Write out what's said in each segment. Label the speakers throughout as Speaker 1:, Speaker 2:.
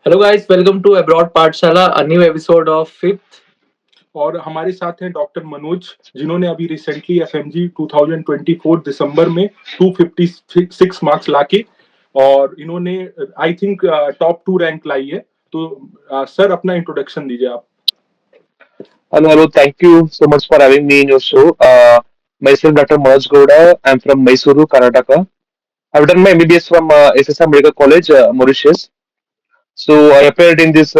Speaker 1: Hello guys, welcome to abroad Pathshala, a new episode of fifth.
Speaker 2: और हमारे साथ हैं डॉक्टर मनोज, जिन्होंने अभी रिसेंटली एफएमजी 2024 दिसंबर में 256 मार्क्स लाके और इन्होंने I think top two rank लाई है। तो सर अपना इंट्रोडक्शन दीजिए आप।
Speaker 3: Hello. Thank you so much for having me in your show. Myself, Dr. Manoj Gowda. I'm from Mysuru, Karnataka. I've done my MBBS from SSR Medical College, Mauritius. So I appeared in this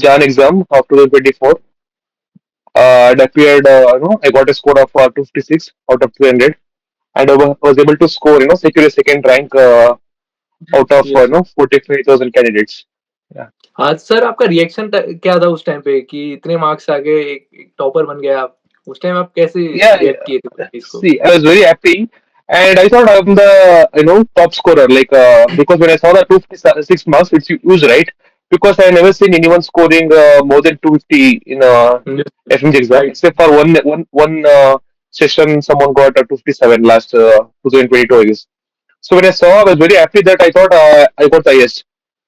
Speaker 3: JAN exam of 2024. I appeared, I got a score of 256 out of 300, and was able to score, secure a second rank out of
Speaker 2: yes sir.
Speaker 3: 45,000 candidates. Yeah.
Speaker 1: आज sir आपका reaction क्या था उस time पे कि इतने marks आ गए, एक टॉपर बन गए आप। उस टाइम आप कैसे
Speaker 3: Yeah,
Speaker 1: रिएक्ट किए थे उस
Speaker 3: yeah.
Speaker 1: चीज को?
Speaker 3: See, I was very happy, and I thought I'm the top scorer. Like because when I saw the 256 marks, it's huge, right? Because I never seen anyone scoring more than 250 in a
Speaker 2: yes
Speaker 3: FMG exam,
Speaker 2: right.
Speaker 3: except for one session. Someone got a 257 last 2022, I guess. So when I saw, I was very happy that I thought I got the highest.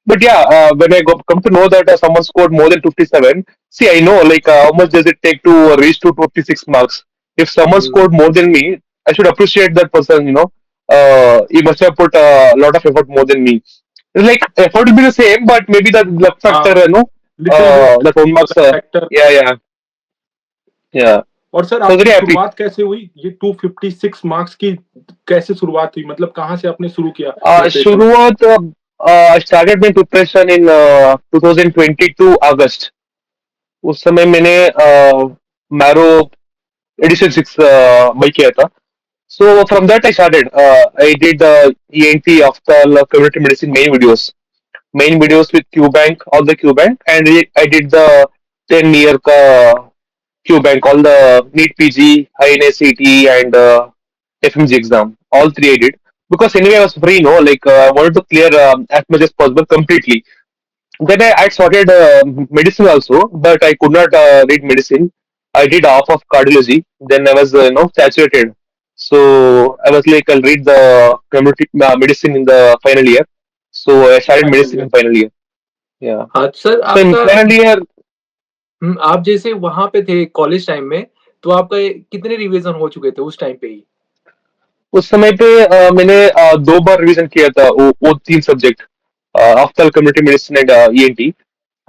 Speaker 3: But yeah, when come to know that someone scored more than 57, see, I know like how much does it take to reach to 56 marks. If someone scored more than me, I should appreciate that person. He must have put a lot of effort more than me. It's like effort will be the same, but maybe the luck factor,
Speaker 2: हाँ, little bit
Speaker 3: that one marks.
Speaker 2: Factor.
Speaker 3: Yeah, yeah, yeah.
Speaker 2: और sir
Speaker 3: So I was
Speaker 2: आपकी
Speaker 3: very happy.
Speaker 2: शुरुआत कैसे हुई ये 256 marks की? कैसे शुरुआत हुई, मतलब कहाँ से आपने शुरू किया प्रिपरेशन?
Speaker 3: शुरुआत I started my preparation in 2022 August. उस समय मैंने मैरो एडिशन 6 बाई किया था. So from that I started. I did ENT after community medicine main videos with QBank, all the QBank, and I did the 10-year ka QBank, all the NEET PG, INACT, and FMG exam. All three I did because anyway I was free, no, like I wanted to clear as much as possible completely. Then I started medicine also, but I could not read medicine. I did half of cardiology. Then I was, saturated. So I was like, I'll read the community medicine in the final year. So I started
Speaker 2: final
Speaker 3: medicine
Speaker 2: year.
Speaker 3: in final year. Yeah.
Speaker 1: आज sir
Speaker 3: So in
Speaker 1: आपका
Speaker 3: final year,
Speaker 1: आप जैसे वहां पे थे college time में, तो आपका कितने रिवीजन हो चुके थे उस टाइम पे ही?
Speaker 3: उस समय पे मैंने 2 बार रिवीजन किया था वो 3 subject after community medicine and ENT.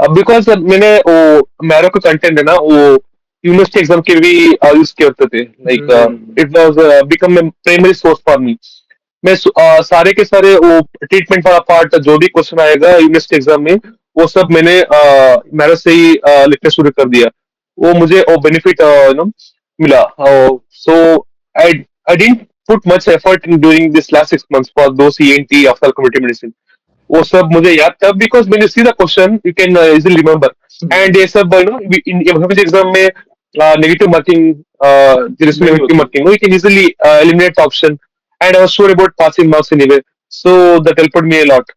Speaker 3: Because मैंने वो मैरो का कंटेंट है ना वो यूनिवर्सिटी एग्जाम के भी यूज करते थे. Like it was become a primary source for me. मैं सारे के सारे वो ट्रीटमेंट वाला पार्ट जो भी क्वेश्चन आएगा यूनिवर्सिटी एग्जाम में वो सब मैंने मैरो से ही लिखना शुरू कर दिया. वो मुझे वो बेनिफिट मिला. So I I didn't put much effort in during this last 6 months for those ENT after community medicine. वो सब मुझे याद था because when you see the question you can easily remember. And ये सब in एग्जाम में negative marking, जिसमें
Speaker 2: नहीं
Speaker 3: negative
Speaker 2: होती।
Speaker 3: marking you can easily eliminate the option, and I was sure about passing marks anyway, so that helped me a lot.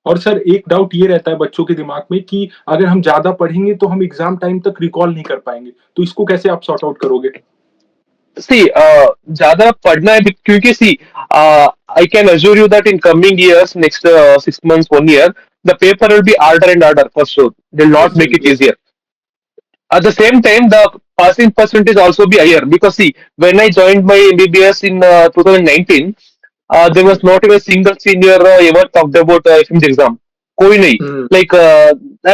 Speaker 2: और sir एक doubt ये रहता है बच्चों के दिमाग में कि अगर हम ज्यादा पढ़ेंगे तो हम एग्जाम टाइम तक रिकॉल नहीं कर पाएंगे, तो इसको कैसे आप सॉर्ट आउट करोगे?
Speaker 3: See, ज्यादा पढ़ना है क्योंकि see, I can assure you that in coming years, next 6 months, 1 year, the paper will be harder and harder for sure. They'll not
Speaker 2: yes
Speaker 3: make
Speaker 2: sir,
Speaker 3: it
Speaker 2: yes.
Speaker 3: easier. At the same time, the passing percentage also be higher because see, when I joined my MBBS in 2019, there was not even a single senior ever talked about FMG exam. कोई नहीं. Like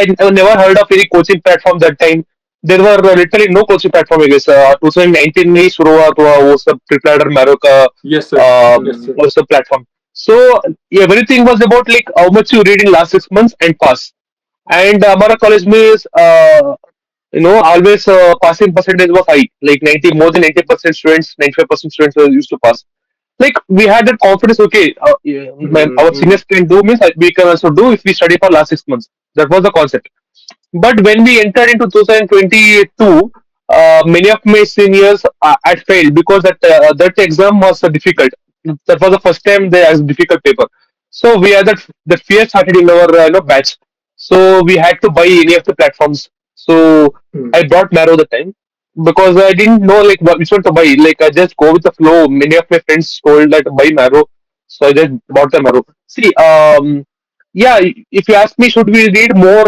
Speaker 3: I never heard of any coaching platform that time. There were literally no coaching platform. I guess 2019 में ही शुरुआत हुआ वो सब प्रिपरेटर marrow का
Speaker 2: yes sir, yes sir.
Speaker 3: वो सब platform. So everything was about like how much you read in last 6 months and pass. And हमारा college में always passing percentage was high, like 90, more than 90% students, 95% students were used to pass. Like we had that confidence, okay, yeah, our seniors can do means we can also do if we study for last 6 months. That was the concept. But when we entered into 2022, many of my seniors had failed because that exam was difficult. That was the first time they asked difficult paper. So we had that the fear started in our batch. So we had to buy any of the platforms. So I brought Marrow the time because I didn't know like which one to buy. Like I just go with the flow. Many of my friends told that buy Marrow, so I just bought the Marrow. See, yeah, if you ask me, should we read more?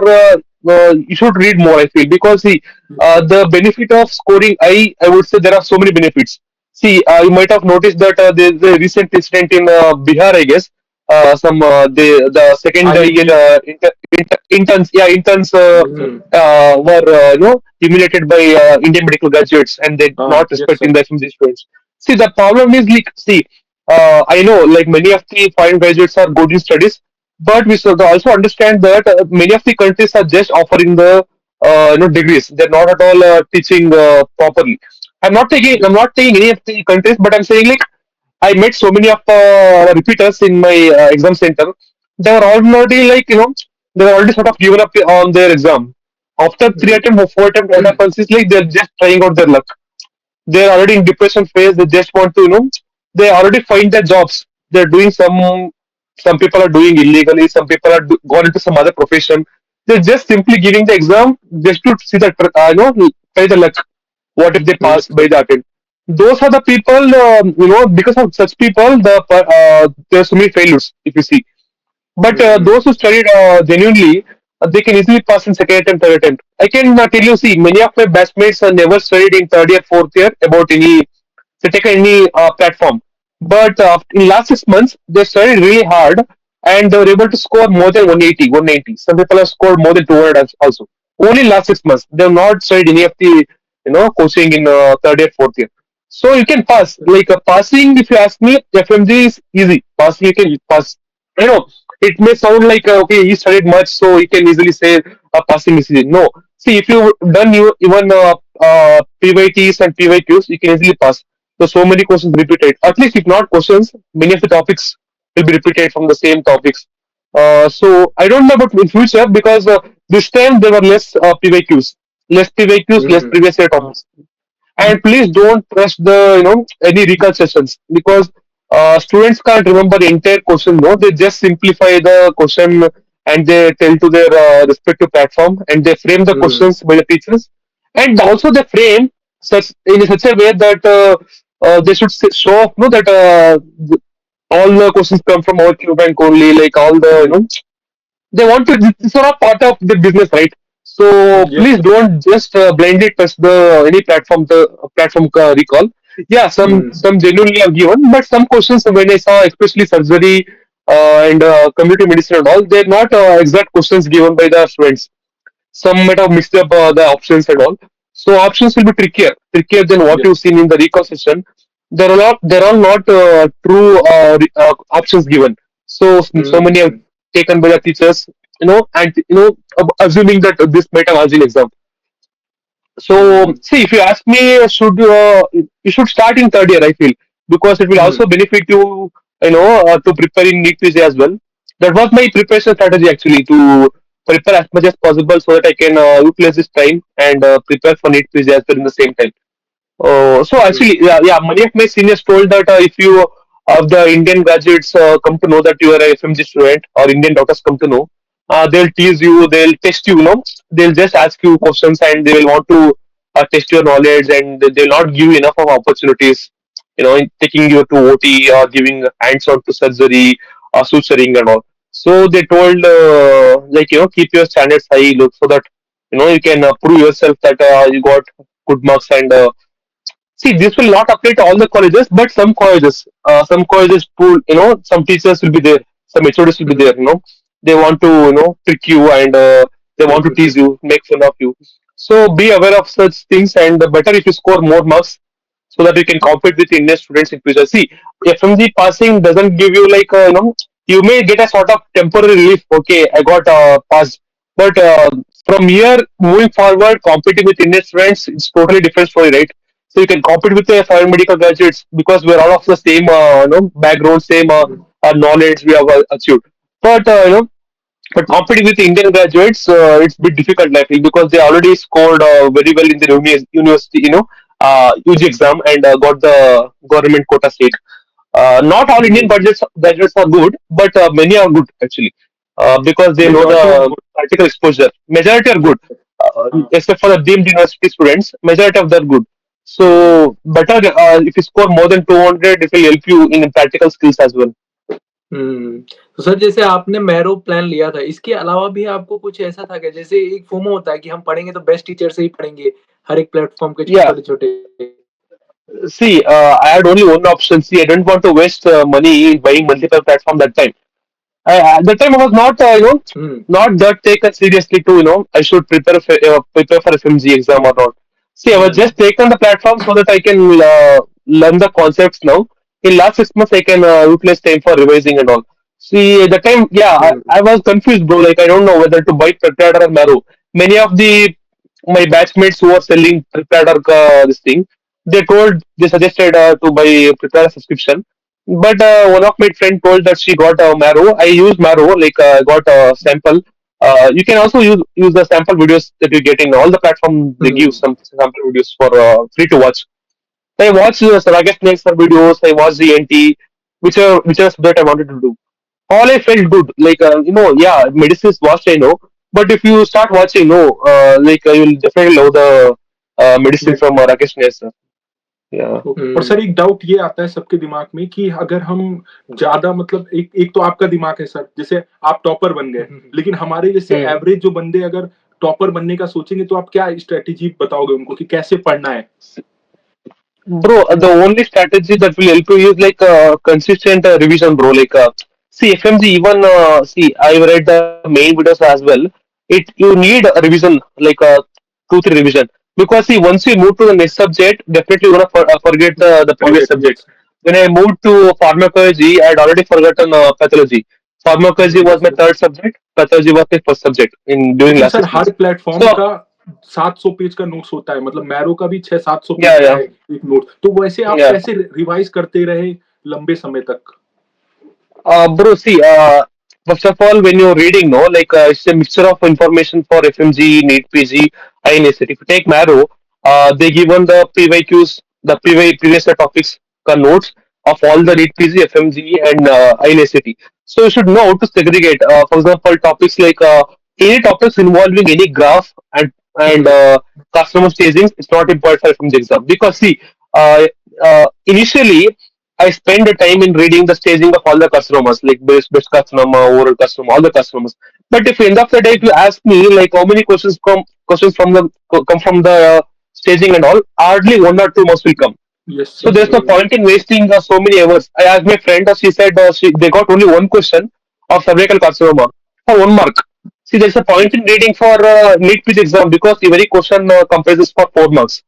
Speaker 3: You should read more, I feel, because see, the benefit of scoring I would say there are so many benefits. See, you might have noticed that there's a recent incident in Bihar, I guess. Some the second year
Speaker 2: IIT.
Speaker 3: interns, yeah, interns
Speaker 1: Mm.
Speaker 3: were humiliated by Indian medical graduates, and they not
Speaker 2: Yes,
Speaker 3: respecting
Speaker 2: sir.
Speaker 3: the FMG students. See, the problem is like, see, I know like many of the foreign graduates are good in studies, but we should also understand that many of the countries are just offering the degrees. They're not at all teaching properly. I'm not taking any of the countries, but I'm saying like I met so many of repeaters in my exam center. They were already like they were already sort of given up on their exam. After three
Speaker 1: Mm.
Speaker 3: attempt or four attempt, what happens is like they're just trying out their luck. They're already in depression phase. They just want to they already find their jobs. They're doing some people are doing illegally, some people are gone into some other profession. They're just simply giving the exam just to see the try the luck. What if they
Speaker 2: Yes,
Speaker 3: pass
Speaker 2: sir.
Speaker 3: by the attempt? Those are the people, because of such people, there are so many failures. If you see, but
Speaker 1: Mm.
Speaker 3: those who studied genuinely, they can easily pass in second attempt, third attempt. I can tell you, see, many of my batchmates never studied in third year, fourth year about any, they take any platform. But in last 6 months, they studied really hard and they were able to score more than 180, 190. Some people have scored more than 200 also. Only last 6 months. They have not studied any of the, coaching in third year, fourth year. So you can pass. Like passing, if you ask me, FMG is easy. Passing, you can pass. I know it may sound like okay, he studied much, so he can easily say passing is easy. No, see, if you done you even PYTs and PYQs, you can easily pass. So many questions repeated. At least if not questions, many of the topics will be repeated from the same topics. So I don't know about in future because this time there were less PYQs, less
Speaker 1: Mm.
Speaker 3: previous year
Speaker 2: Uh,
Speaker 3: topics. And please don't trust the any recall sessions because students can't remember the entire question. No, they just simplify the question and they tell to their respective platform and they frame the
Speaker 1: Mm.
Speaker 3: questions by the teachers and also they frame such in such a way that they should show off no that all the questions come from our Q bank only, like all the they want to this are all part of the business, right? So
Speaker 2: yes,
Speaker 3: please
Speaker 2: sir.
Speaker 3: don't just blindly trust the any platform the platform recall. Yeah,
Speaker 1: Mm.
Speaker 3: some genuinely are given, but some questions when I saw especially surgery and community medicine and all, they're not exact questions given by the students. Some might have mixed up the options and all. So options will be trickier than what
Speaker 2: Yes.
Speaker 3: you've seen in the recall session. They're all not true options given. So many are
Speaker 1: Mm.
Speaker 3: taken by the teachers, and assuming that this might have asked in exam. So,
Speaker 2: Mm,
Speaker 3: see, if you ask me, you should start in third year, I feel, because it will
Speaker 1: Mm.
Speaker 3: also benefit you, to prepare in NEET PG as well. That was my preparation strategy actually to prepare as much as possible so that I can utilize this time and prepare for NEET PG as well in the same time. So
Speaker 1: Mm.
Speaker 3: actually, yeah, many of my seniors told that if you of the Indian graduates come to know that you are a FMG student or Indian doctors come to know, they'll tease you, they'll test you, they'll just ask you questions and they will want to test your knowledge and they'll not give you enough of opportunities, in taking you to OT or giving hands-on to surgery or suturing and all. So they told like keep your standards high, look so that you can prove yourself that you got good marks and see, this will not apply to all the colleges, but some colleges pool, some teachers will be there, some HODs will be
Speaker 1: Mm.
Speaker 3: there, they want to, trick you and they want
Speaker 1: Yes,
Speaker 3: to
Speaker 1: yes,
Speaker 3: tease
Speaker 1: yes.
Speaker 3: you, make fun of you. So be aware of such things and better if you score more marks so that you can compete with Indian students in future. See, FMG passing doesn't give you like, you may get a sort of temporary relief. Okay, I got passed, but from here moving forward, competing with Indian students, it's totally different story, right? So you can compete with the foreign medical graduates because we're all of the same, background, same
Speaker 1: Mm.
Speaker 3: knowledge we have achieved. But but competing with Indian graduates, it's a bit difficult, I feel, because they already scored very well in the university, UG exam and got the government quota seat. Not all Indian
Speaker 1: Mm.
Speaker 3: graduates are good, but many are good actually, because they know
Speaker 2: majority are
Speaker 3: the
Speaker 2: good.
Speaker 3: practical exposure. Majority are good, except for the deemed university students. Majority of them are good. So better if you score more than 200, it will help you in practical skills as well.
Speaker 1: हुँ। तो sir जैसे आपने marrow plan लिया था, इसके अलावा भी आपको कुछ ऐसा था क्या? जैसे एक फोमो होता है कि हम पढ़ेंगे तो बेस्ट टीचर से ही पढ़ेंगे, हर एक प्लेटफ़ॉर्म के
Speaker 3: Yeah.
Speaker 1: छोटे-छोटे।
Speaker 3: See, I had only one option. See, I didn't want to waste money in buying multiple platforms that time. At that time I was not,
Speaker 1: hmm,
Speaker 3: not that taken seriously to, I should prepare for FMG exam or not. See, I was
Speaker 1: hmm,
Speaker 3: just taken the platform so that I can learn the concepts now. In last 6 months, I can utilize time for revising and all. See, at the time, yeah,
Speaker 1: hmm,
Speaker 3: I was confused, bro. Like, I don't know whether to buy Preparer or Maro. Many of the my batchmates who are selling Preparer, this thing, they suggested to buy Preparer subscription, but one of my friend told that she got a Marrow. I used Marrow, like got a sample. You can also use the sample videos that you get in all the platform. They give
Speaker 1: hmm,
Speaker 3: some sample videos for free to watch. I watched the Saragas Nexer videos. I watched the NT, whichever subject I wanted to do. All I felt good. Like yeah, medicines watched I know, but if you start watching, no, you'll definitely love the medicine from Rakesh Nexer. Yeah.
Speaker 2: और
Speaker 1: हुँ,
Speaker 2: sir एक doubt ये आता है सबके दिमाग में कि अगर हम ज्यादा मतलब एक एक तो आपका दिमाग है सर, जैसे आप टॉपर बन गए,
Speaker 1: हुँ,
Speaker 2: लेकिन हमारे जैसे
Speaker 3: Hmm.
Speaker 2: एवरेज जो बंदे अगर टॉपर बनने का सोचेंगे तो आप क्या स्ट्रेटेजी बताओगे उनको कि कैसे पढ़ना है?
Speaker 3: Bro, the only strategy that will help you is like consistent revision, bro. Like, see, FMG, even see, I've read the main videos as well. You need a revision, like 2 3 revision, because see, once you move to the next subject, definitely you're gonna forget the previous
Speaker 2: forget,
Speaker 3: subject.
Speaker 2: Yes.
Speaker 3: When I moved to pharmacology, I had already forgotten pathology. Pharmacology was
Speaker 2: yes
Speaker 3: my
Speaker 2: sir.
Speaker 3: third subject. Pathology was my first subject in during
Speaker 2: लेकिन
Speaker 3: last
Speaker 2: sir
Speaker 3: 6 months.
Speaker 2: हर platform
Speaker 3: So
Speaker 2: का 700 page का notes होता है, मतलब marrow का भी 600 700 page
Speaker 3: yeah,
Speaker 2: का
Speaker 3: yeah,
Speaker 2: है एक नोट, तो वैसे आप
Speaker 3: yeah.
Speaker 2: कैसे रिवाइज करते रहे लंबे समय तक?
Speaker 3: Bro, see, first of all, when you're reading, no, like it's a mixture of information for FMG, NEET, PG, INSET. If you take Marrow, they given the PYQs, the previous topics, notes of all the
Speaker 1: hmm,
Speaker 3: NEET, PG, FMG, and INSET. So you should know how to segregate. For example, topics like any topics involving any graph and
Speaker 1: hmm,
Speaker 3: customer staging is not important for FMG exam, because see, initially I spend the time in reading the staging of all the customers, like best customer, overall customer, all the customers. But if end of the day, if you ask me like how many questions from the come from the staging and all, hardly 1 or 2 marks will come.
Speaker 2: Yes
Speaker 3: So
Speaker 2: sir.
Speaker 3: there's no
Speaker 1: hmm,
Speaker 3: point in wasting so many hours. I asked my friend, she said they got only one question of cervical carcinoma for 1 mark. See, there's a point in reading for NEET PG exam, because every question comprises for 4 marks.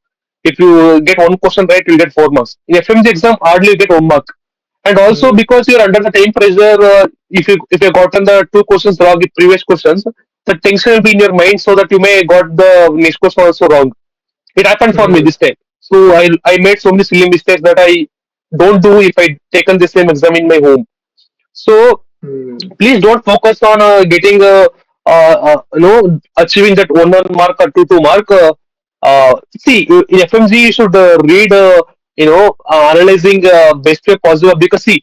Speaker 3: If you get one question right, you'll get 4 marks. In FMG exam, hardly you get 1 mark. And also
Speaker 1: hmm,
Speaker 3: because you're under the time pressure, if you gotten the 2 questions wrong with previous questions, the tension will be in your mind so that you may got the next question also wrong. It happened for me
Speaker 1: hmm,
Speaker 3: this time. So I made so many silly mistakes that I don't do if I taken the same exam in my home. So
Speaker 1: hmm,
Speaker 3: please don't focus on getting achieving that 1 mark or 2 mark. See, in FMG you should read analyzing best way possible, because see,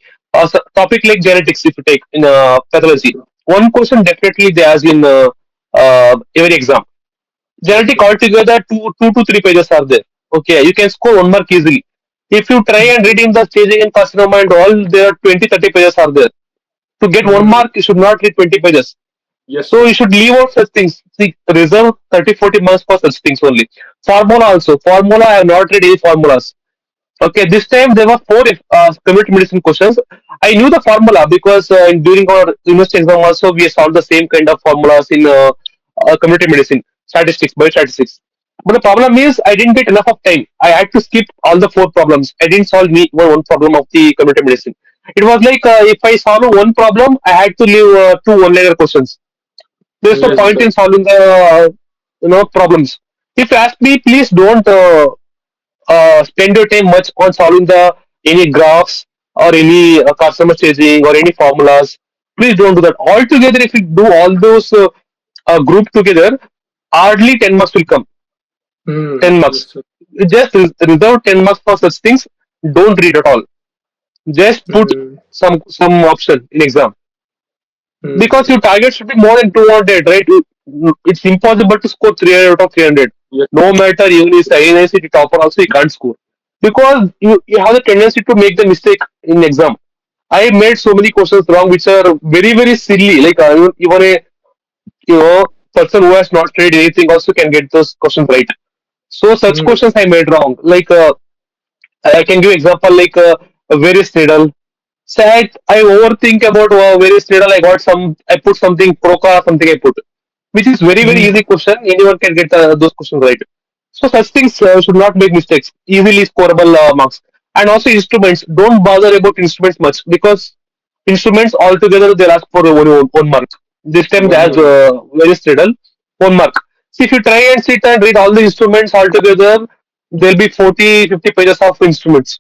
Speaker 3: topic like genetics, if you take in
Speaker 1: yes
Speaker 3: pathology,
Speaker 1: sir,
Speaker 3: one question definitely they ask in every exam.
Speaker 1: Yes
Speaker 3: Genetic
Speaker 1: sir,
Speaker 3: altogether two to three pages are there. Okay, you can score 1 mark easily. If you try and read in the staging and carcinoma and all, there are 20 30 pages are there. To get one
Speaker 1: hmm,
Speaker 3: mark, you should not read 20 pages.
Speaker 2: Yes
Speaker 3: So
Speaker 2: sir.
Speaker 3: you should leave out such things. See, reserve 30 40 marks for such things only. Formula also. Formula, I have not read any formulas. Okay, this time there were four community medicine questions. I knew the formula because during our university exam also we solved the same kind of formulas in community medicine, statistics, biostatistics. But the problem is I didn't get enough of time. I had to skip all the four problems. I didn't solve one problem of the community medicine. It was like if I solve one problem, I had to leave two one-liner questions. There's no
Speaker 1: hmm,
Speaker 2: yes
Speaker 3: point
Speaker 2: sir.
Speaker 3: in solving the problems. If you ask me, please don't spend your time much on solving the any graphs or any customer chasing or any formulas. Please don't do that. Altogether, if you do all those group together, hardly 10 marks will come. 10
Speaker 2: yes
Speaker 3: marks.
Speaker 2: Sir.
Speaker 3: Just reserve 10 marks for such things. Don't read at all. Just put
Speaker 1: hmm,
Speaker 3: some option in exam, because
Speaker 1: hmm,
Speaker 3: your target should be more than 200, right? It's impossible to score 300 out of 300.
Speaker 2: Yes
Speaker 3: No matter even if INICT topper also, you can't score, because you have the tendency to make the mistake in exam. I made so many questions wrong, which are very very silly. Like even a you know person who has not read anything also can get those questions right. So such
Speaker 1: Mm,
Speaker 3: questions I made wrong. Like I can give example like various needle. So I overthink about various needle. I got some. I put something proca something I put, which is very very
Speaker 1: mm,
Speaker 3: easy question. Anyone can get those questions right. So such things should not make mistakes. Easily scoreable marks. And also instruments. Don't bother about instruments much because instruments altogether they'll ask for only one mark. This time they
Speaker 1: one
Speaker 3: has
Speaker 1: month.
Speaker 3: various needle 1 mark. See if you try and sit and read all the instruments altogether, there'll be 40-50 pages of instruments.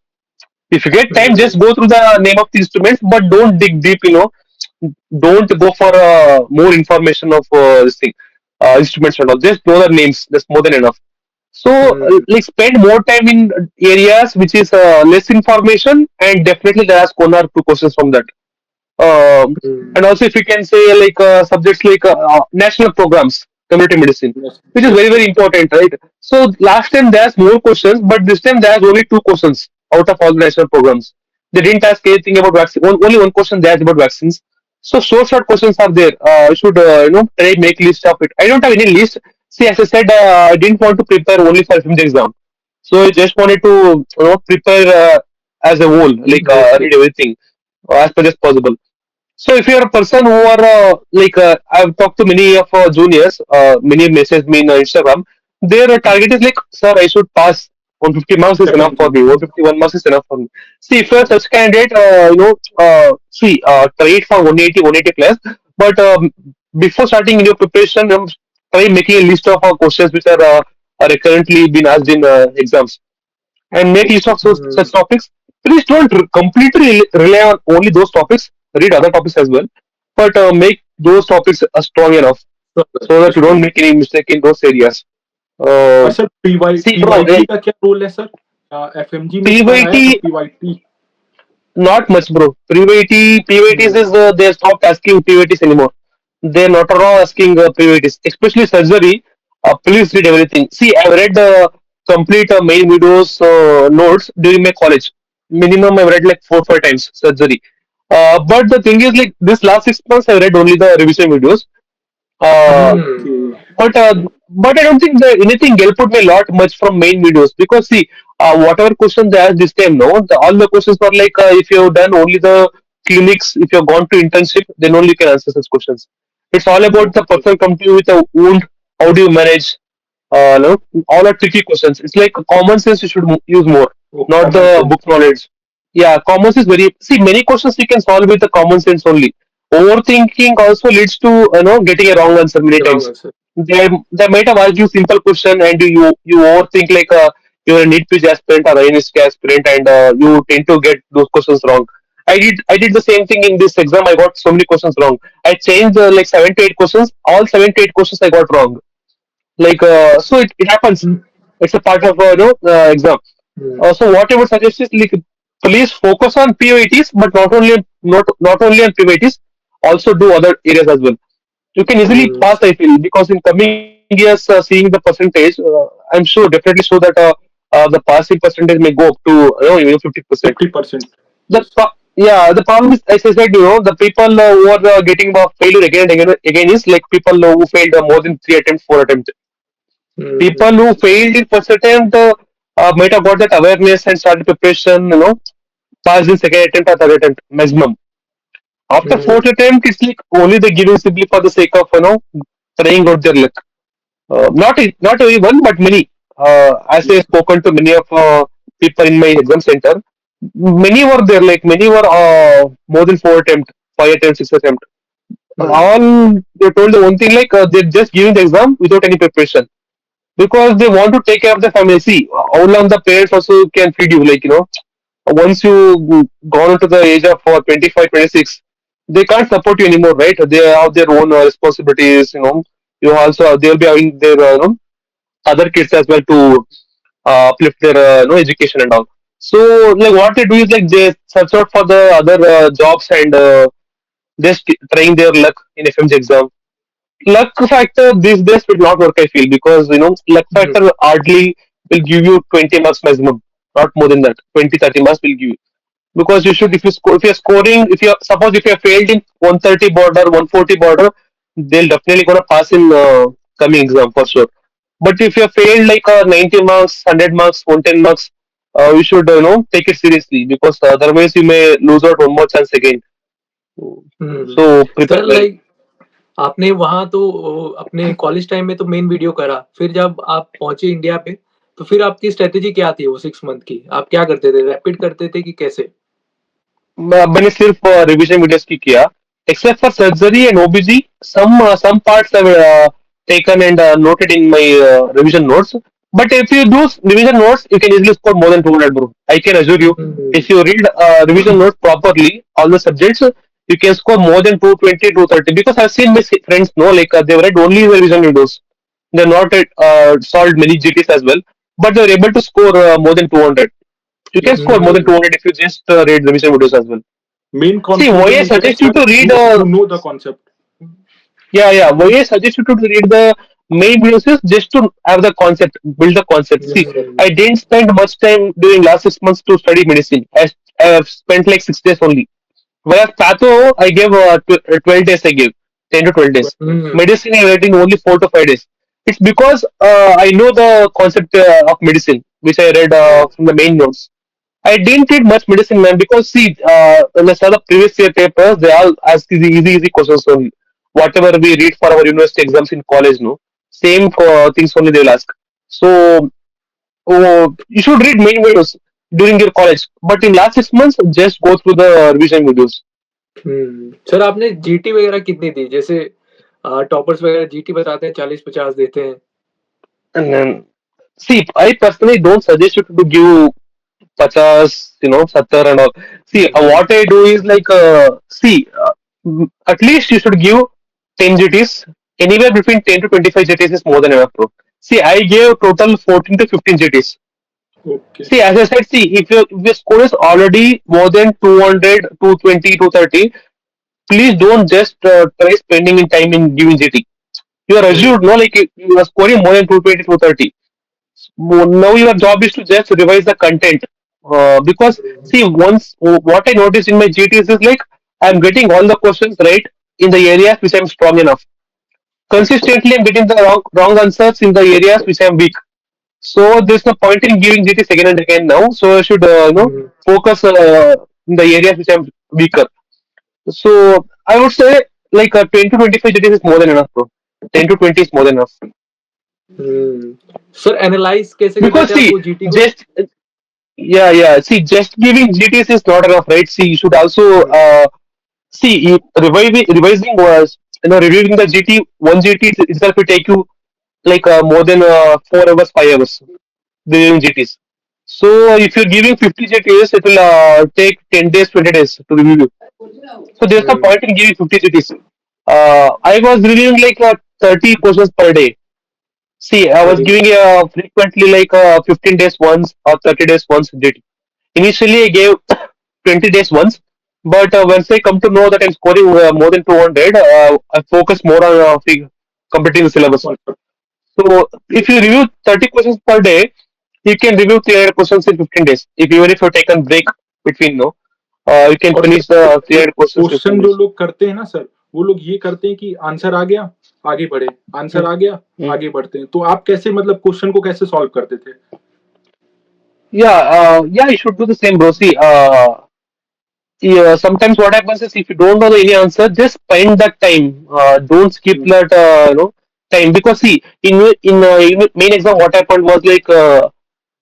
Speaker 3: If you get time,
Speaker 1: Mm,
Speaker 3: just go through the name of the instruments, but don't dig deep. Don't go for more information of this thing, instruments and all. Just know the names. That's more than enough. So,
Speaker 1: mm,
Speaker 3: like, spend more time in areas which is less information, and definitely there are one or two questions from that.
Speaker 1: mm.
Speaker 3: And also, if you can say like subjects like national programs, community medicine,
Speaker 2: Yes,
Speaker 3: which is very
Speaker 2: yes,
Speaker 3: very important, right? So last time there's more questions, but this time there's only two questions out of all the national programs. They didn't ask anything about vaccine. Only one question they asked about vaccines. So short questions are there. You should try make list of it. I don't have any list. See, as I said, I didn't want to prepare only for FMG exam. So I just wanted to prepare as a whole, like
Speaker 1: Okay.
Speaker 3: read everything as much as possible. So if you're a person who are like I've talked to many of juniors, many message me in Instagram. Their target is like, sir, I should pass. 150 marks is enough for
Speaker 2: FMG.
Speaker 3: me. 151 marks is enough for me. See, if you're such candidate, see, try it for 180, 180 plus. But before starting in your preparation, try making a list of questions which are currently being asked in exams and make use
Speaker 2: Okay.
Speaker 3: of such
Speaker 1: Mm,
Speaker 3: topics. Please don't completely rely on only those topics. Read other topics as well, but make those topics strong enough
Speaker 2: Sure,
Speaker 3: so that you don't
Speaker 2: strong.
Speaker 3: make any mistake in those areas. Uh,
Speaker 2: sir PY
Speaker 3: See, bro,
Speaker 2: PYT का क्या role है sir? FMG में इस बार आया था
Speaker 3: PYT
Speaker 2: पीवाईटी?
Speaker 3: not much, bro. PYTs
Speaker 2: hmm,
Speaker 3: is they stopped asking PYTs anymore. They're not at all asking PYTs, especially surgery. Please read everything. See, I've read complete main videos notes during my college. Minimum, I've read like 4 5 times surgery. But the thing is, like this last 6 months, I read only the revision videos. Uh,
Speaker 1: mm,
Speaker 2: okay.
Speaker 3: but I don't think that anything helped me a lot much from main videos because see, whatever questions they asked this time, no, all the questions were like if you've done only the clinics, if you've gone to internship, then only you can answer such questions. It's all about the
Speaker 2: okay.
Speaker 3: person come to you with a wound. How do you manage? No, all are tricky questions. It's like common sense you should use more,
Speaker 2: वो
Speaker 3: not
Speaker 2: common
Speaker 3: the book
Speaker 2: sense.
Speaker 3: knowledge. Yeah, common sense is very see many questions you can solve with the common sense only. Overthinking also leads to getting a wrong answer many
Speaker 1: wrong
Speaker 3: times.
Speaker 1: answer.
Speaker 3: They might have asked you simple question and you overthink like you're a need PG aspirant or INSK aspirant and you tend to get those questions wrong. I did the same thing in this exam. I got so many questions wrong. I changed like 7 to 8 questions. All 7 to 8 questions I got wrong. Like so it happens.
Speaker 1: Mm,
Speaker 3: It's a part of exam.
Speaker 1: mm,
Speaker 3: So what I would suggest is like please focus on POETs, but not only on POETs, also do other areas as well. You can easily
Speaker 1: mm,
Speaker 3: pass, I feel, because in coming years, seeing the percentage, I'm sure definitely sure that the passing percentage may go up to 50%.
Speaker 2: 50%.
Speaker 3: The
Speaker 2: Yes.
Speaker 3: yeah, the problem is, as I said, the people who are getting failure again and again is like people who failed more than 3 attempts, 4 attempts.
Speaker 1: mm,
Speaker 3: People who failed in first attempt might have got that awareness and started preparation, passed in second attempt or third attempt maximum. After
Speaker 1: mm,
Speaker 3: fourth attempt, it's like only they give it simply for the sake of trying out their luck. Not everyone, but many. As I
Speaker 2: Yes.
Speaker 3: spoken to many of people in my exam center, many were there. Like many were more than 4 attempt, 5 attempt, 6 attempt.
Speaker 1: mm,
Speaker 3: All they told the one thing like they're just giving the exam without any preparation because they want to take care of the family. See, how long the parents also can feed you. Like once you gone into the age of 25, 26, they can't support you anymore, right? They have their own responsibilities. You also they'll be having their other kids as well to uplift their education and all. So like what they do is like they search out for the other jobs and just trying their luck in FMG exam. Luck factor these days will not work, I feel, because luck
Speaker 1: mm,
Speaker 3: factor hardly will give you 20 marks maximum, not more than that. 20, 30 marks will give you. because you should, if you're scoring, if you suppose if you're failed in 130 border, 140 border, they'll definitely gonna pass in coming exam for sure. But if you're failed like 90 marks, 100 marks, 110 marks, you should take it seriously, because otherwise you may lose out one more chance again.
Speaker 1: Hmm.
Speaker 3: So prepare
Speaker 1: sir
Speaker 3: well.
Speaker 1: Like आपने वहाँ तो अपने college time में तो main video करा, फिर जब आप पहुँचे इंडिया पे, तो फिर आपकी स्ट्रैटेजी क्या थी वो 6 मंथ की? आप क्या करते थे? रैपिड करते थे कि कैसे?
Speaker 3: मैंने सिर्फ रिवीजन वीडियोस की किया, except for surgery and OBG. Some parts I've taken and noted in my revision notes. But if you do revision notes, you can easily score more than 200, bro. I can assure you. If
Speaker 1: hmm,
Speaker 3: you read revision notes properly, all the subjects, you can score more than 220, 230. Because I've seen my friends know, like they read only the revision videos. They're not solved many GTs as well, but they're able to score more than 200. You can score more than
Speaker 1: hmm,
Speaker 3: 200 if you just read revision videos as well.
Speaker 2: Main
Speaker 3: See, why
Speaker 2: conclusion
Speaker 3: I
Speaker 2: is that,
Speaker 3: suggest you
Speaker 2: sir,
Speaker 3: to read,
Speaker 2: you know the concept.
Speaker 3: yeah, why I suggest you to read the main videos is just to have the concept, build the concept. See,
Speaker 1: hmm,
Speaker 3: I didn't spend much time during last 6 months to study medicine. I have spent like 6 days only. Whereas Patho, I gave 12 days, I gave 10 to 12 days.
Speaker 1: Hmm,
Speaker 3: Medicine, I read in only 4 to 5 days. It's because I know the concept of medicine, which I read from the main notes. I didn't read much medicine, man, because see, when I saw the previous year papers, they all ask easy questions only. Whatever we read for our university exams in college, no, same things only they'll ask. So, you should read main videos during your college, but in last 6 months, just go through the revision videos.
Speaker 1: Hmm. Sir आपने GT वगैरह कितनी दी? जैसे toppers वगैरह GT बताते हैं 40-50 देते हैं।
Speaker 3: And then, see, I personally don't suggest you to give pachas, 70 and all. See,
Speaker 1: hmm,
Speaker 3: what I do is like, at least you should give 10 GTs. Anywhere between 10 to 25 GTs is more than enough, bro. See, I gave total 14 to 15 GTs.
Speaker 2: Okay.
Speaker 3: See, as I said, see, if your score is already more than 200, 220, 230, please don't just try spending in time in giving GT. You are
Speaker 1: hmm,
Speaker 3: assured, no, like you are scoring more than 220, 230. Now your job is to just revise the content, because
Speaker 1: hmm,
Speaker 3: see, once what I noticed in my GTs is like I'm getting all the questions right in the areas which I'm strong enough. Consistently I'm getting the wrong answers in the areas which I'm weak. So there's no point in giving GTs again and again now, so I should
Speaker 1: hmm,
Speaker 3: focus in the areas which I'm weaker. So I would say like 10 to 25 GTs is more than enough, bro. 10 to 20 is more than enough.
Speaker 1: Hmm. Sir analyse कैसे करते
Speaker 3: Because
Speaker 1: थे आप
Speaker 3: see,
Speaker 1: वो GT को?
Speaker 3: just yeah. See, just giving GTS is not enough, right? See, you should also
Speaker 1: hmm,
Speaker 3: revising was, reviewing the GT. One GT itself will take you like more than 4 hours, 5 hours reviewing GTs. So if you're giving 50 GTs, it will take 10 days, 20 days to review. So there's no
Speaker 1: hmm,
Speaker 3: point in giving 50 GTs. I was reviewing like 30 questions per day. See, I was
Speaker 1: 30
Speaker 3: giving frequently like 15 days once or 30 days once GT. Initially, I gave 20 days once, but once I come to know that I'm scoring more than 200, I focus more on completing the syllabus. So, if you review 30 questions per day, you can review 300 questions in 15 days. If even if you take a break between, no, you can
Speaker 2: और
Speaker 3: finish
Speaker 2: sir
Speaker 3: the
Speaker 2: जो
Speaker 3: 300 questions in 15
Speaker 2: question जो
Speaker 3: days.
Speaker 2: लोग करते हैं ना sir, वो लोग ये करते हैं कि आंसर आ गया, आगे बढ़े, आंसर
Speaker 3: Mm,
Speaker 2: आ गया,
Speaker 3: mm.
Speaker 2: आगे बढ़ते हैं। तो आप कैसे मतलब क्वेश्चन को कैसे सॉल्व करते थे?
Speaker 3: Yeah, you should do the same, bro. See, yeah, sometimes what happens is if you don't know the any answer, just spend that time. Don't skip
Speaker 2: hmm,
Speaker 3: that time, because see, in main exam what happened was like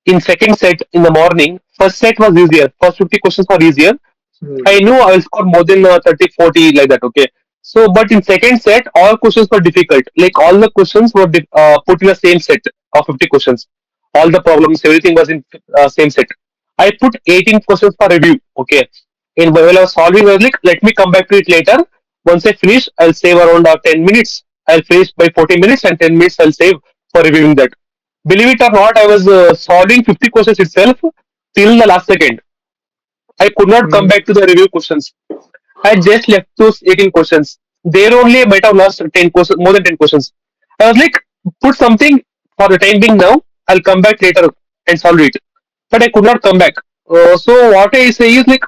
Speaker 3: in second set in the morning, first set was easier. First 50 questions were easier.
Speaker 1: Hmm,
Speaker 3: I knew I will score more than 30, 40 like that. Okay. So, but in second set, all questions were difficult. Like all the questions were put in the same set of 50 questions. All the problems, everything was in same set. I put 18 questions for review. Okay. In while I was solving, I was like, let me come back to it later. Once I finish, I'll save around 10 minutes. I'll finish by 40 minutes, and 10 minutes I'll save for reviewing that. Believe it or not, I was solving 50 questions itself till the last second. I could not come
Speaker 1: hmm,
Speaker 3: back to the review questions. I just left those 18 questions. There only I might have lost 10 questions, more than 10 questions. I was like, put something for the time being now. I'll come back later and solve it. But I could not come back. So what I say is like,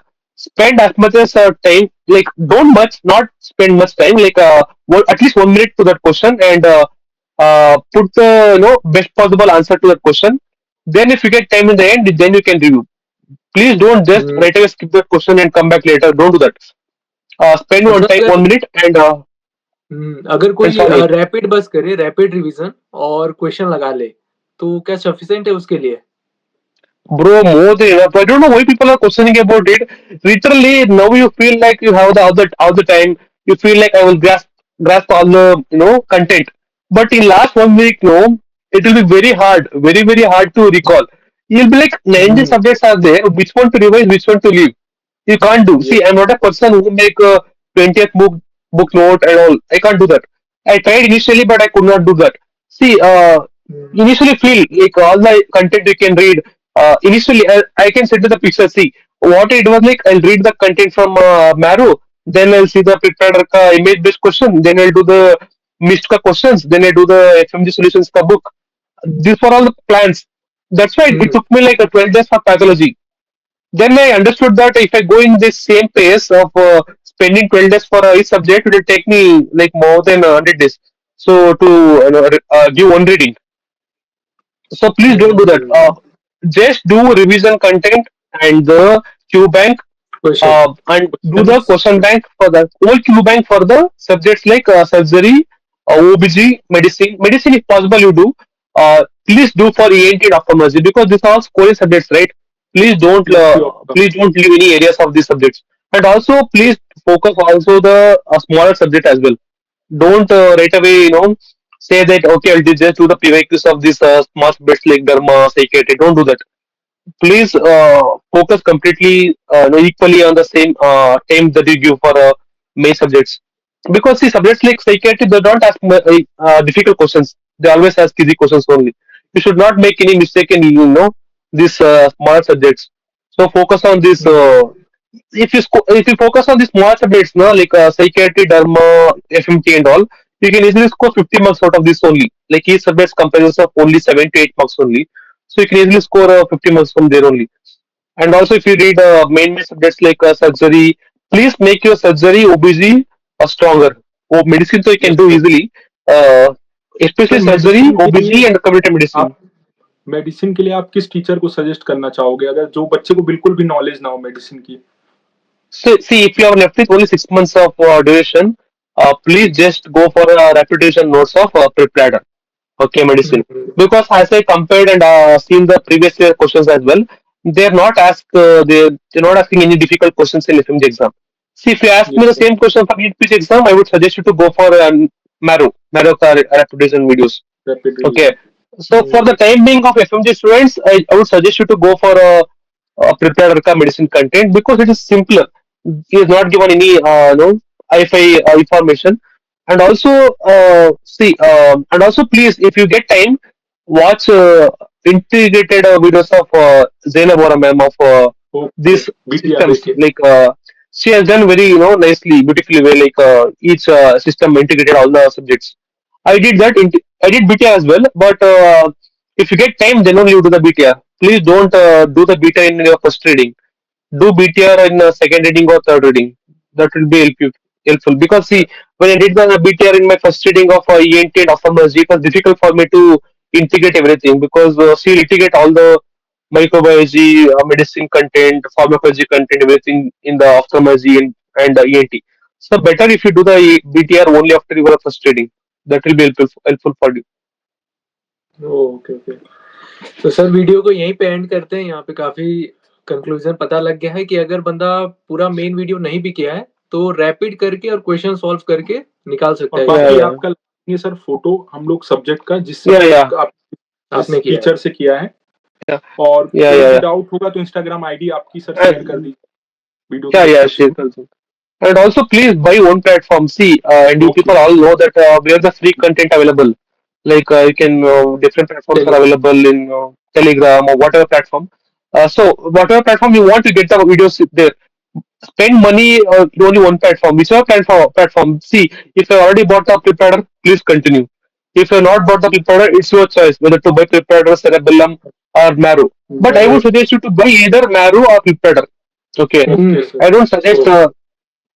Speaker 3: spend as much as time, like don't much, not spend much time, like at least 1 minute to that question, and put the best possible answer to that question. Then if you get time in the end, then you can review. Please don't just
Speaker 1: hmm,
Speaker 3: right away skip that question and come back later. Don't do that. Spend one
Speaker 1: मतलब
Speaker 3: time,
Speaker 1: अगर
Speaker 3: 1 minute,
Speaker 1: अगर
Speaker 3: and
Speaker 1: कोई
Speaker 3: sorry,
Speaker 1: rapid बस करे, rapid revision और question लगा ले, तो क्या सफिशिएंट है उसके लिए?
Speaker 3: bro, more than enough. I don't know why people are questioning about it. Literally, now you feel like you have the all the time. You feel like I will grasp all the content. But in last 1 week, no, it will be very hard to recall. You'll be like 90
Speaker 1: hmm,
Speaker 3: subjects are there. Which one to revise? Which one to leave? You can't do.
Speaker 1: ये
Speaker 3: See, I'm not a person who make a 20th book note and all. I can't do that. I tried initially, but I could not do that. See,
Speaker 1: hmm,
Speaker 3: initially feel like all the content you can read. Initially, I can set to the picture. See, what it was like, I'll read the content from Marrow, then I'll see the prepared image based question, then I'll do the missed ka questions, then I do the FMG solutions ka book. These were all the plans. That's why it
Speaker 1: hmm,
Speaker 3: took me like a 12 days for pathology. Then I understood that if I go in this same pace of spending 12 days for each subject, it will take me like more than 100 days. So to give one reading. So please don't do that.
Speaker 1: Hmm,
Speaker 3: Just do revision content and the Q bank,
Speaker 1: question,
Speaker 3: and do the
Speaker 2: questions.
Speaker 3: question bank for the whole Q bank for the subjects like surgery, OBG, medicine. Medicine, if possible, you do. Please do for ENT and ophthalmology because these are all scoring subjects, right?
Speaker 2: Yes, you are.
Speaker 3: Please don't leave any areas of these subjects, and also please focus also the smaller subject as well. Don't right away say that okay, I'll just do the PYQs of this small subjects like dharma, psychiatry. Don't do that. Please focus completely equally on the same time that you give for main subjects, because see subjects like psychiatry, they don't ask difficult questions. They always ask easy questions only. You should not make any mistake in these small subjects. So focus on this.
Speaker 1: Hmm,
Speaker 3: If you focus on these small subjects, no, like psychiatry, dharma, FMT, and all, you can easily score 50 marks out of this only. Like each subject comprises of only 7 to 8 marks only, so you can easily score 50 marks from there only. And also, if you read main subjects like surgery, please make your surgery OBG stronger. Oh, medicine so you can
Speaker 2: yes
Speaker 3: do
Speaker 2: sir.
Speaker 3: easily,
Speaker 2: sir
Speaker 3: especially surgery,
Speaker 2: medicine के लिए
Speaker 3: OBG, and community medicine.
Speaker 2: आप medicine के लिए आप किस teacher को suggest करना चाहोगे अगर जो बच्चे को बिल्कुल भी नॉलेज ना हो मेडिसिन की?
Speaker 3: So, see, if you have left with only 6 months of duration, please just go for a reputation notes of prepared. Okay, medicine.
Speaker 1: Hmm,
Speaker 3: Because as I compared and seen the previous year questions as well, they're not asking any difficult questions in FMG exam. See, if you ask me
Speaker 2: yes
Speaker 3: the
Speaker 2: sir.
Speaker 3: same question for each exam, I would suggest you to go for Marrow का reputation videos.
Speaker 2: Rapid
Speaker 3: Okay.
Speaker 2: Revision.
Speaker 3: So for the time being of FMG students, I would suggest you to go for a prepared Arka medicine content because it is simpler. He has not given any no IFI information. And also and also please, if you get time, watch integrated videos of Zainab Bora ma'am of
Speaker 2: okay,
Speaker 3: these
Speaker 2: बिटिया
Speaker 3: systems.
Speaker 2: देखिए।
Speaker 3: Like she has done very nicely, beautifully well. Like each system integrated all the subjects. I did that. I did BTR as well, but if you get time, then only you do the BTR. Please don't do the BTR in your first reading. Do BTR in second reading or third reading. That will be helpful. Because see, when I did the BTR in my first reading of ENT and ophthalmology, it was difficult for me to integrate everything because she integrate all the microbiology, medicine content, pharmacology content, everything in the ophthalmology and ENT. So better if you do the BTR only after your first reading. That will be helpful for you.
Speaker 1: Okay, okay. तो sir video को यहीं पे and करते हैं, यहाँ पे काफ़ी conclusion पता लग गया है कि अगर बंदा पूरा मेन वीडियो नहीं भी किया है, तो रैपिड करके और क्वेश्चन सॉल्व करके निकाल सकता
Speaker 2: और
Speaker 1: है
Speaker 3: Yeah,
Speaker 1: इसमें।
Speaker 2: बाकी
Speaker 3: yeah,
Speaker 2: आपका ये सर फोटो हम लोग सब्जेक्ट का जिस
Speaker 3: yeah,
Speaker 2: सब्जेक्ट
Speaker 3: yeah,
Speaker 2: का आप जिस
Speaker 1: आपने किया है।
Speaker 2: टीचर से किया है,
Speaker 3: yeah,
Speaker 2: और
Speaker 3: yeah,
Speaker 2: कोई
Speaker 3: yeah,
Speaker 2: भी
Speaker 3: yeah.
Speaker 2: डाउट होगा तो इंस्टाग्राम आईडी आपकी सर शेयर कर
Speaker 3: And,
Speaker 2: दीजिए वीडियो के
Speaker 3: yeah, yeah,
Speaker 2: डिस्क्रिप्शन
Speaker 3: sure.
Speaker 2: में।
Speaker 3: And also, please buy one platform. See, and you
Speaker 2: okay.
Speaker 3: people all know that where the free content available. Like you can different platforms are
Speaker 1: Telegram.
Speaker 3: available in Telegram or whatever platform. So whatever platform you want to get the videos there, spend money only one platform. Whichever platform. See, if you already bought the preparator, please continue. If you not bought the preparator, it's your choice whether to buy preparator, cerebellum, or marrow. But I
Speaker 1: marrow
Speaker 3: would suggest you to buy either marrow or preparator. Okay.
Speaker 2: Okay sir.
Speaker 3: I don't suggest
Speaker 2: तो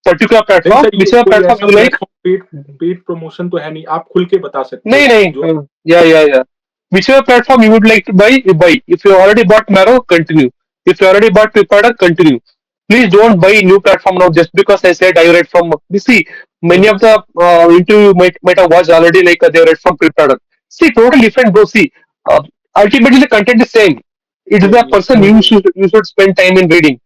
Speaker 3: particular
Speaker 2: नहीं
Speaker 3: platform,
Speaker 2: sir, ये
Speaker 3: whichever
Speaker 2: कोई
Speaker 3: platform
Speaker 2: ऐसा
Speaker 3: you like.
Speaker 2: Platform paid paid promotion तो है नहीं, आप खुल के बता सकते
Speaker 3: नहीं
Speaker 2: हो
Speaker 3: नहीं
Speaker 2: जो।
Speaker 3: yeah. Whichever platform you would like to buy, you buy. If you already bought Marrow, continue. If you already bought Flipkart, continue. Please don't buy new platform now just because I said I read from. You see, many of the interview you might have watched already, like they read from Flipkart. See, totally different, bro. See, uh, ultimately the content is same. It is the person you should spend time in reading.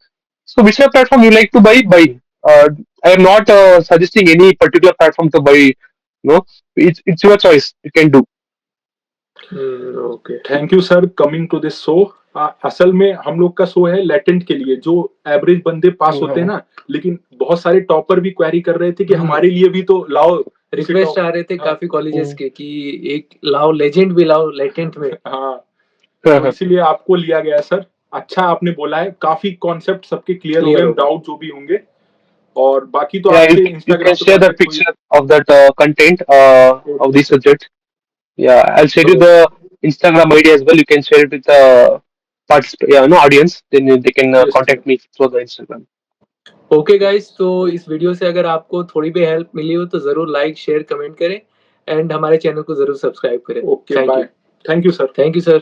Speaker 3: So whichever platform you like to buy, buy. I am not suggesting any particular platform to buy. No, it's your choice. You can do.
Speaker 1: Okay.
Speaker 2: Thank you sir coming to this show. असल में हम लोग का show है latent के लिए, जो average बंदे पास होते हैं ना, लेकिन बहुत सारे टॉपर भी क्वेरी कर रहे थे कि हमारे लिए भी तो लाओ।
Speaker 1: रिक्वेस्ट आ रहे थे काफी कॉलेजेस के कि एक लाओ लेजेंड भी लाओ लेटेंट में।
Speaker 2: हाँ, तो इसीलिए आपको लिया गया सर। अच्छा आपने बोला है, काफी कॉन्सेप्ट सबके क्लियर हो गए, डाउट जो भी होंगे। और बाकी तो
Speaker 3: Yeah,
Speaker 2: आपसे
Speaker 3: you
Speaker 2: इंस्टाग्राम
Speaker 3: can
Speaker 2: पे
Speaker 3: share the
Speaker 2: कांटेक्ट हुई।
Speaker 3: picture of that content of
Speaker 2: okay
Speaker 3: the
Speaker 2: sir.
Speaker 3: subject. Yeah, I'll share you
Speaker 2: तो
Speaker 3: the Instagram ID as well. You can share it with the audience. Then they can
Speaker 2: yes sir.
Speaker 3: contact me through the Instagram.
Speaker 1: Okay guys, तो इस video से अगर आपको थोड़ी भी help मिली हो तो जरूर लाइक शेयर कमेंट करें एंड हमारे चैनल को जरूर सब्सक्राइब करें।
Speaker 2: Okay bye. Thank you sir.
Speaker 1: Thank you sir.